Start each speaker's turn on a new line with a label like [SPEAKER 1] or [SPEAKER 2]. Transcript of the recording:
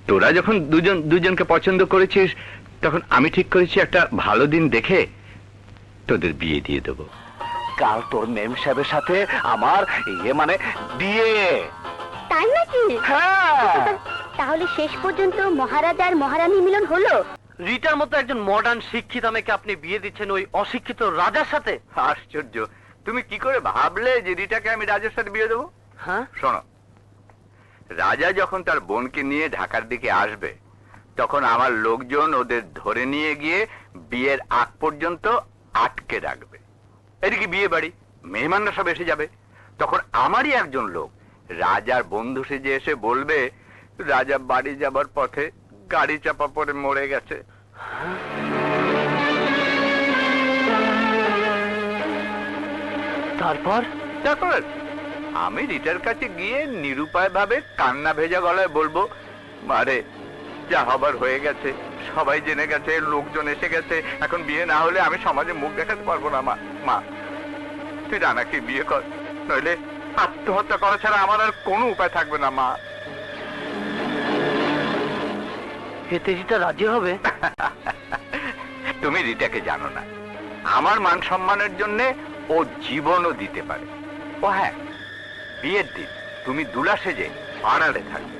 [SPEAKER 1] তোরা যখন দুজনকে পছন্দ করেছিস, তখন আমি ঠিক করেছি একটা ভালো দিন দেখে তোদের বিয়ে দিয়ে দেবো।
[SPEAKER 2] কাল তোর মেম সাহেবের সাথে আমার মানে বিয়ে।
[SPEAKER 3] তাই নাকি?
[SPEAKER 2] হ্যাঁ।
[SPEAKER 3] তাহলে শেষ পর্যন্ত মহারাজ আর মহারানী মিলন হলো?
[SPEAKER 2] রিটার মতো একজন মডার্ন শিক্ষিত মেয়েকে আপনি বিয়ে দিচ্ছেন ওই অশিক্ষিত রাজার সাথে?
[SPEAKER 1] আশ্চর্য, তুমি কি করে ভাবলে যে রিটাকে আমি রাজার সাথে বিয়ে দেবো?
[SPEAKER 2] হ্যাঁ,
[SPEAKER 1] শোনো, রাজা যখন তার বোনকে নিয়ে ঢাকার দিকে আসবে, তখন আমার লোকজন ওদের ধরে নিয়ে গিয়ে বিয়ের আগ পর্যন্ত আটকে রাখবে। এদিকে বিয়ে বাড়ি, মেহমানরা সব এসে যাবে। তখন আমারই একজন লোক রাজার বন্ধু সেজে এসে বলবে রাজা বাড়ি যাবার পথে গাড়ি চাপা পড়ে মরে গেছে।
[SPEAKER 2] তারপর?
[SPEAKER 1] তারপর আমি রিটার কাছে গিয়ে নিরুপায় ভাবে কান্না ভেজা গলায় বলবো, মারে যা হবার হয়ে গেছে, সবাই জেনে গেছে, লোকজন এসে গেছে, এখন বিয়ে না হলে আমি সমাজে মুখ দেখাতে পারবো না। মা তুই রানাকে বিয়ে কর, নইলে আত্মহত্যা করা ছাড়া আমার আর কোনো উপায় থাকবে না। মা,
[SPEAKER 2] এতে রিটা রাজি হবে?
[SPEAKER 1] তুমি রিটাকে জানো না, আমার মান সম্মানের জন্য ও জীবনও দিতে পারে। ও হ্যাঁ, বিয়ের দিন তুমি দুলা সেজে আড়ালে থাকবে।